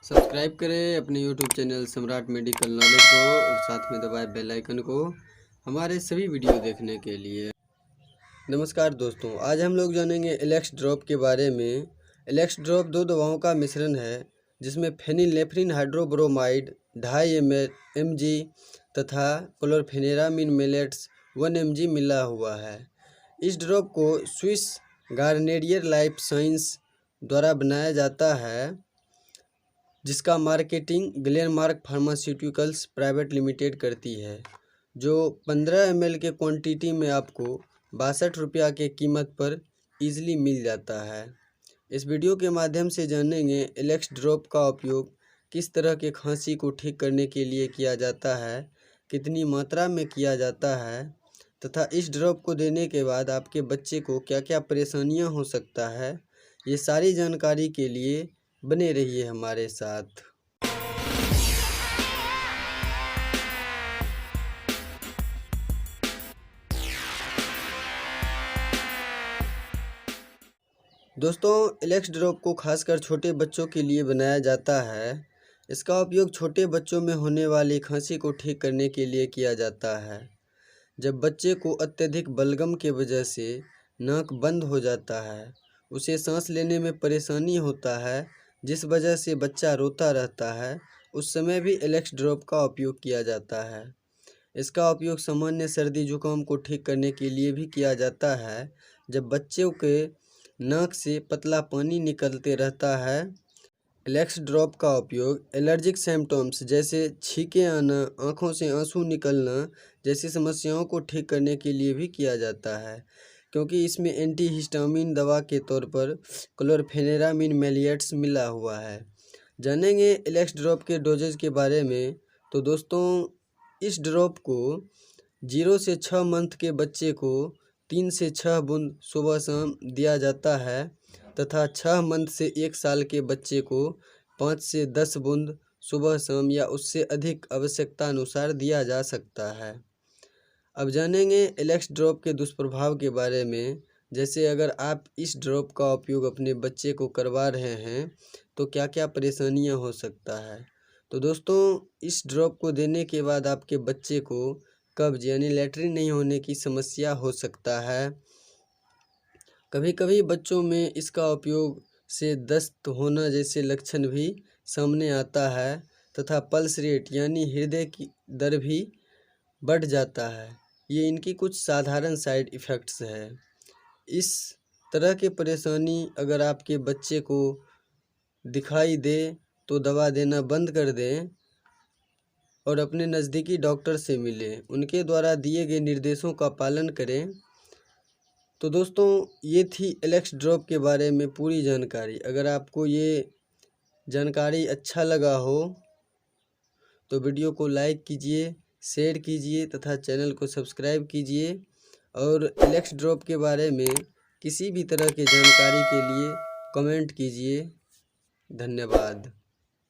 Subscribe करें अपने YouTube channel सम्राट मेडिकल नॉलेज को और साथ में दबाएं बेल आइकन को हमारे सभी वीडियो देखने के लिए। नमस्कार दोस्तों, आज हम लोग जानेंगे एलेक्स ड्रॉप के बारे में। एलेक्स ड्रॉप दो दवाओं का मिश्रण है जिसमें फेनिलेफ्रिन हाइड्रोब्रोमाइड 2.5 mg तथा क्लोरफेनेरामिन मेलेट्स 1 mg मिला हुआ है। इस ड्रॉप को स्विस गार्नेरियर लाइफ साइंस द्वारा बनाया जाता है, जिसका marketing Glenmark pharmaceuticals private limited करती है, जो 15 ml के क्वांटिटी में आपको 62 रुपया के कीमत पर ईजिली मिल जाता है। इस वीडियो के माध्यम से जानेंगे एलेक्स ड्रॉप का उपयोग किस तरह के खांसी को ठीक करने के लिए किया जाता है, कितनी मात्रा में किया जाता है तथा इस ड्रॉप को देने के बाद आपके बच्चे को क्या क्या परेशानियां हो सकता है। ये सारी जानकारी के लिए बने रहिए हमारे साथ। दोस्तों, एलेक्स ड्रॉप को खासकर छोटे बच्चों के लिए बनाया जाता है। इसका उपयोग छोटे बच्चों में होने वाली खांसी को ठीक करने के लिए किया जाता है। जब बच्चे को अत्यधिक बलगम के वजह से नाक बंद हो जाता है, उसे सांस लेने में परेशानी होता है, जिस वजह से बच्चा रोता रहता है, उस समय भी एलेक्स ड्रॉप का उपयोग किया जाता है। इसका उपयोग सामान्य सर्दी जुकाम को ठीक करने के लिए भी किया जाता है। जब बच्चों के नाक से पतला पानी निकलते रहता है, एलेक्स ड्रॉप का उपयोग एलर्जिक सिम्टम्स जैसे छींके आना, आँखों से आंसू निकलना जैसी समस्याओं को ठीक करने के लिए भी किया जाता है, क्योंकि इसमें एंटीहिस्टामिन दवा के तौर पर क्लोरफेनेरामिन मेलिएट्स मिला हुआ है। जानेंगे एलेक्स ड्रॉप के डोजेज के बारे में। तो दोस्तों, इस ड्रॉप को 0 से 6 मंथ के बच्चे को 3 से 6 बूंद सुबह शाम दिया जाता है तथा 6 मंथ से 1 साल के बच्चे को 5 से 10 बूंद सुबह शाम या उससे अधिक आवश्यकता अनुसार दिया जा सकता है। अब जानेंगे एलेक्स ड्रॉप के दुष्प्रभाव के बारे में। जैसे अगर आप इस ड्रॉप का उपयोग अपने बच्चे को करवा रहे हैं तो क्या क्या परेशानियां हो सकता है। तो दोस्तों, इस ड्रॉप को देने के बाद आपके बच्चे को कब्ज यानी लैट्रिन नहीं होने की समस्या हो सकता है। कभी कभी बच्चों में इसका उपयोग से दस्त होना जैसे लक्षण भी सामने आता है तथा पल्स रेट यानी हृदय की दर भी बढ़ जाता है। ये इनकी कुछ साधारण साइड इफ़ेक्ट्स है। इस तरह की परेशानी अगर आपके बच्चे को दिखाई दे तो दवा देना बंद कर दें और अपने नज़दीकी डॉक्टर से मिलें, उनके द्वारा दिए गए निर्देशों का पालन करें। तो दोस्तों, ये थी एलेक्स ड्रॉप के बारे में पूरी जानकारी। अगर आपको ये जानकारी अच्छा लगा हो तो वीडियो को लाइक कीजिए, शेयर कीजिए तथा चैनल को सब्सक्राइब कीजिए। और एलेक्स ड्रॉप के बारे में किसी भी तरह की जानकारी के लिए कमेंट कीजिए। धन्यवाद।